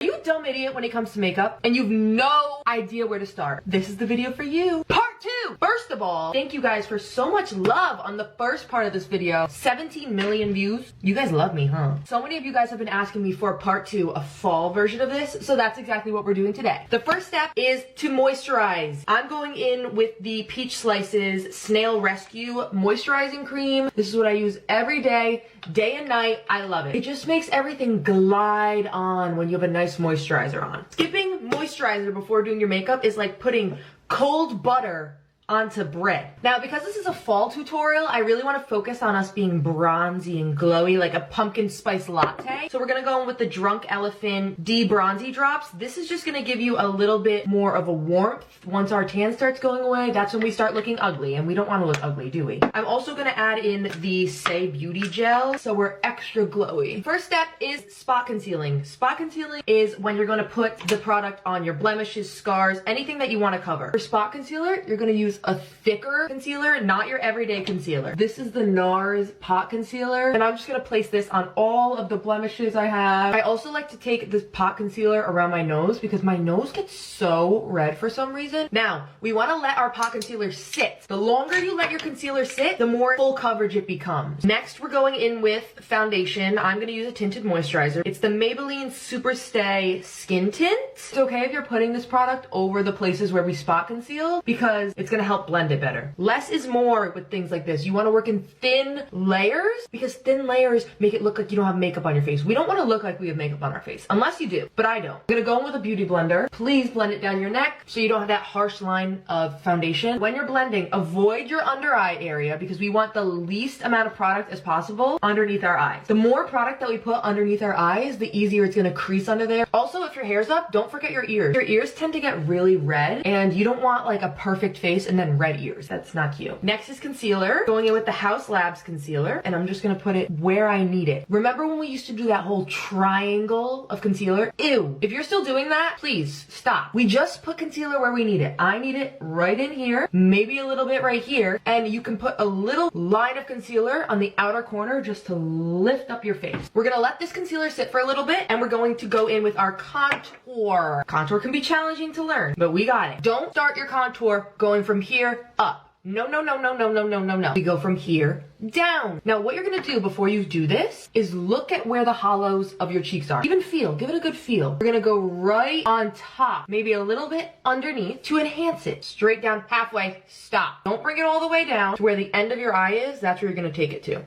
Are you a dumb idiot when it comes to makeup and you've no idea where to start? This is the video for you. Part 2! First of all, thank you guys for so much love on the first part of this video. 17 million views. You guys love me, huh? So many of you guys have been asking me for part 2, a fall version of this, so that's exactly what we're doing today. The first step is to moisturize. I'm going in with the Peach Slices Snail Rescue Moisturizing Cream. This is what I use every day and night. I love it. It just makes everything glide on when you have a nice moisturizer on. Skipping moisturizer before doing your makeup is like putting cold butter onto bread. Now, because this is a fall tutorial, I really want to focus on us being bronzy and glowy like a pumpkin spice latte. So we're gonna go in with the Drunk Elephant De-Bronzy Drops. This is just gonna give you a little bit more of a warmth. Once our tan starts going away, that's when we start looking ugly, and we don't want to look ugly, do we? I'm also gonna add in the Say Beauty Gel, so we're extra glowy. First step is spot concealing. Spot concealing is when you're gonna put the product on your blemishes, scars, anything that you want to cover. For spot concealer, you're gonna use a thicker concealer, not your everyday concealer. This is the NARS Pot Concealer, and I'm just gonna place this on all of the blemishes I have. I also like to take this pot concealer around my nose because my nose gets so red for some reason. Now, we want to let our pot concealer sit. The longer you let your concealer sit, the more full coverage it becomes. Next, we're going in with foundation. I'm gonna use a tinted moisturizer. It's the Maybelline Super Stay Skin Tint. It's okay if you're putting this product over the places where we spot conceal because it's gonna help blend it better. Less is more with things like this. You want to work in thin layers because thin layers make it look like you don't have makeup on your face. We don't want to look like we have makeup on our face, unless you do, but I don't. I'm gonna go in with a beauty blender. Please blend it down your neck so you don't have that harsh line of foundation. When you're blending, avoid your under eye area because we want the least amount of product as possible underneath our eyes. The more product that we put underneath our eyes, the easier it's gonna crease under there. Also, if your hair's up, don't forget your ears. Your ears tend to get really red, and you don't want like a perfect face and then red ears. That's not cute. Next is concealer. Going in with the House Labs concealer, and I'm just gonna put it where I need it. Remember when we used to do that whole triangle of concealer? Ew. If you're still doing that, please stop. We just put concealer where we need it. I need it right in here, maybe a little bit right here, and you can put a little line of concealer on the outer corner just to lift up your face. We're gonna let this concealer sit for a little bit, and we're going to go in with our contour. Contour can be challenging to learn, but we got it. Don't start your contour going from here up. No, no, no, no, no, no, no, no, no. We go from here down. Now, what you're gonna do before you do this is look at where the hollows of your cheeks are. Even feel, give it a good feel. We're gonna go right on top, maybe a little bit underneath to enhance it. Straight down, halfway, stop. Don't bring it all the way down to where the end of your eye is. That's where you're gonna take it to.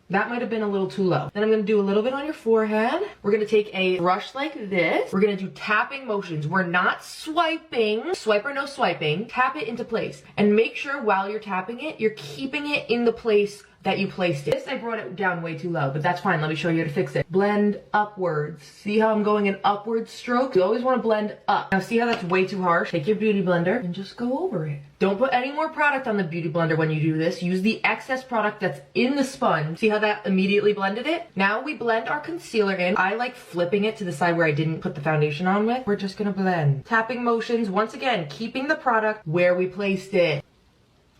That might have been a little too low. Then I'm gonna do a little bit on your forehead. We're gonna take a brush like this. We're gonna do tapping motions. We're not swiping. Swipe or no swiping. Tap it into place. And make sure while you're tapping it, you're keeping it in the place that you placed it. This, I brought it down way too low, but that's fine. Let me show you how to fix it. Blend upwards. See how I'm going in upward strokes? You always want to blend up. Now see how that's way too harsh? Take your beauty blender and just go over it. Don't put any more product on the beauty blender when you do this. Use the excess product that's in the sponge. See how that immediately blended it? Now we blend our concealer in. I like flipping it to the side where I didn't put the foundation on with. We're just gonna blend. Tapping motions, once again, keeping the product where we placed it.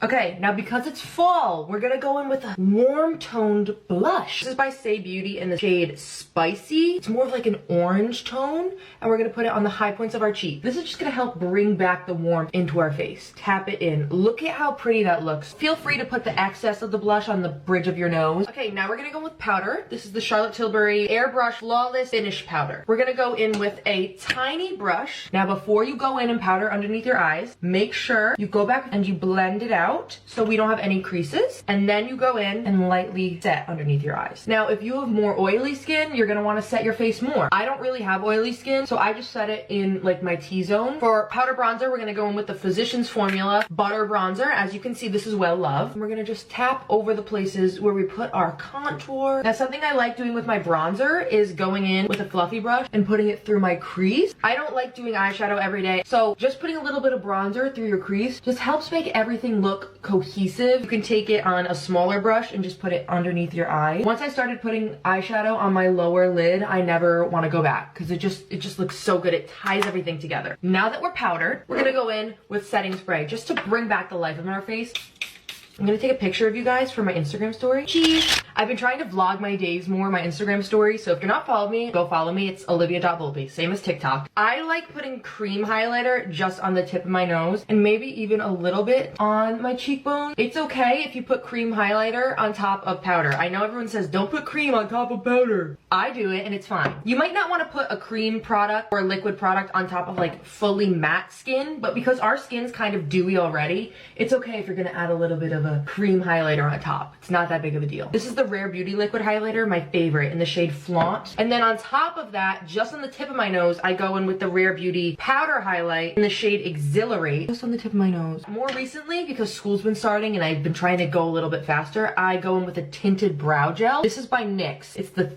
Okay, now because it's fall, we're gonna go in with a warm toned blush. This is by Say Beauty in the shade Spicy. It's more of like an orange tone, and we're gonna put it on the high points of our cheek. This is just gonna help bring back the warmth into our face. Tap it in. Look at how pretty that looks. Feel free to put the excess of the blush on the bridge of your nose. Okay, now we're gonna go with powder. This is the Charlotte Tilbury Airbrush Flawless Finish Powder. We're gonna go in with a tiny brush. Now before you go in and powder underneath your eyes, make sure you go back and you blend it out so we don't have any creases, and then you go in and lightly set underneath your eyes. Now if you have more oily skin, you're gonna want to set your face more. I don't really have oily skin, so I just set it in like my T-zone. For powder bronzer, we're gonna go in with the Physicians Formula Butter Bronzer. As you can see, this is well loved. We're gonna just tap over the places where we put our contour. Now something I like doing with my bronzer is going in with a fluffy brush and putting it through my crease. I don't like doing eyeshadow every day, so just putting a little bit of bronzer through your crease just helps make everything look cohesive. You can take it on a smaller brush and just put it underneath your eye. Once I started putting eyeshadow on my lower lid, I never want to go back because it just looks so good. It ties everything together. Now that we're powdered, we're gonna go in with setting spray just to bring back the life of our face. I'm gonna take a picture of you guys for my Instagram story. Cheese! I've been trying to vlog my days more, my Instagram story, so if you're not following me, go follow me. It's olivia.volpe, same as TikTok. I like putting cream highlighter just on the tip of my nose and maybe even a little bit on my cheekbone. It's okay if you put cream highlighter on top of powder. I know everyone says don't put cream on top of powder. I do it and it's fine. You might not want to put a cream product or a liquid product on top of like fully matte skin, but because our skin's kind of dewy already, it's okay if you're gonna add a little bit of a cream highlighter on top. It's not that big of a deal. This is the Rare Beauty liquid highlighter, my favorite, in the shade Flaunt. And then on top of that, just on the tip of my nose, I go in with the Rare Beauty powder highlight in the shade Exhilarate, just on the tip of my nose. More recently, because school's been starting and I've been trying to go a little bit faster, I go in with a tinted brow gel. This is by NYX. It's the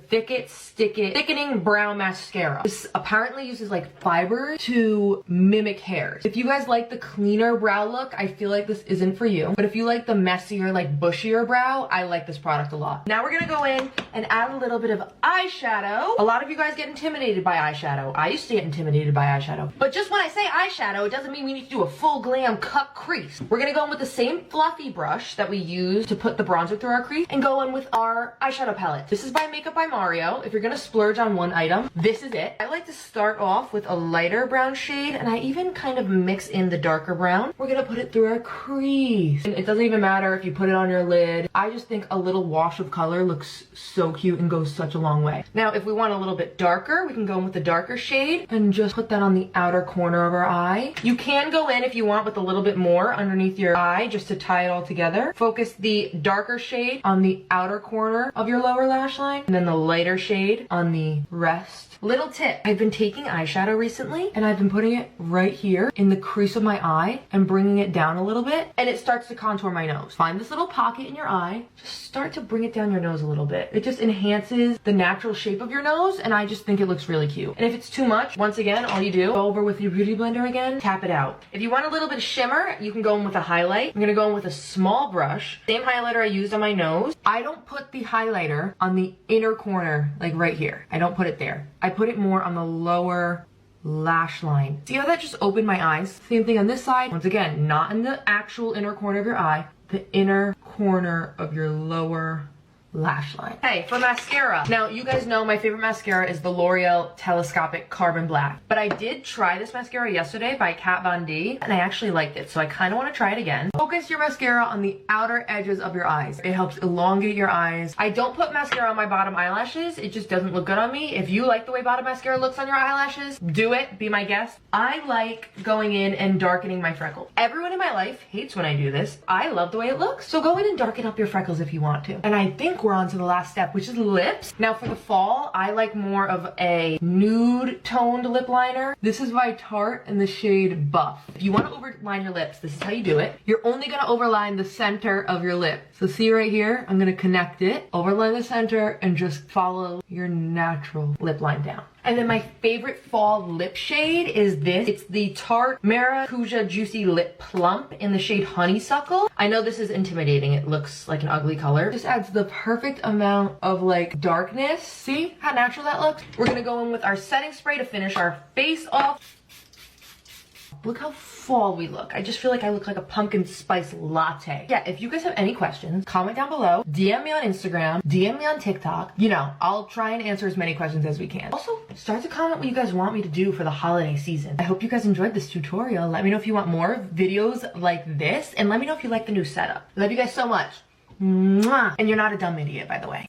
Thickening Brow Mascara. This apparently uses like fiber to mimic hairs. If you guys like the cleaner brow look, I feel like this isn't for you. But if you like the messier, like bushier brow, I like this product a lot. Now we're gonna go in and add a little bit of eyeshadow. A lot of you guys get intimidated by eyeshadow. I used to get intimidated by eyeshadow. But just when I say eyeshadow, it doesn't mean we need to do a full glam cut crease. We're gonna go in with the same fluffy brush that we use to put the bronzer through our crease and go in with our eyeshadow palette. This is by Makeup by Mario. If you're gonna splurge on one item, this is it. I like to start off with a lighter brown shade and I even kind of mix in the darker brown. We're gonna put it through our crease. And it doesn't even matter if you put it on your lid. I just think a little wash of color looks so cute and goes such a long way. Now, if we want a little bit darker, we can go in with the darker shade and just put that on the outer corner of our eye. You can go in if you want with a little bit more underneath your eye just to tie it all together. Focus the darker shade on the outer corner of your lower lash line and then the lighter shade on the rest. Little tip, I've been taking eyeshadow recently and I've been putting it right here in the crease of my eye and bringing it down a little bit and it starts to contour my nose. Find this little pocket in your eye, just start to bring it down your nose a little bit. It just enhances the natural shape of your nose and I just think it looks really cute. And if it's too much, once again, all you do, go over with your beauty blender again, tap it out. If you want a little bit of shimmer, you can go in with a highlight. I'm gonna go in with a small brush, same highlighter I used on my nose. I don't put the highlighter on the inner corner, like right here. I don't put it there. I put it more on the lower lash line. See how that just opened my eyes? Same thing on this side. Once again, not in the actual inner corner of your eye, the inner corner of your lower lash line. Hey, for mascara. Now, you guys know my favorite mascara is the L'Oreal Telescopic Carbon Black. But I did try this mascara yesterday by Kat Von D, and I actually liked it, so I kind of want to try it again. Focus your mascara on the outer edges of your eyes. It helps elongate your eyes. I don't put mascara on my bottom eyelashes. It just doesn't look good on me. If you like the way bottom mascara looks on your eyelashes, do it. Be my guest. I like going in and darkening my freckles. Everyone in my life hates when I do this. I love the way it looks, so go in and darken up your freckles if you want to. And I think we're on to the last step, which is lips. Now for the fall, I like more of a nude toned lip liner. This is by Tarte in the shade Buff. If you want to overline your lips, this is how you do it. You're only going to overline the center of your lip. So see right here, I'm going to connect it, overline the center, and just follow your natural lip line down. And then my favorite fall lip shade is this. It's the Tarte Maracuja Juicy Lip Plump in the shade Honeysuckle. I know this is intimidating. It looks like an ugly color. Just adds the perfect amount of like darkness. See how natural that looks? We're gonna go in with our setting spray to finish our face off. Look how fall we look. I just feel like I look like a pumpkin spice latte. Yeah, if you guys have any questions, comment down below, DM me on Instagram, DM me on TikTok. You know, I'll try and answer as many questions as we can. Also, start to comment what you guys want me to do for the holiday season. I hope you guys enjoyed this tutorial. Let me know if you want more videos like this, and let me know if you like the new setup. Love you guys so much. Mwah! And you're not a dumb idiot, by the way.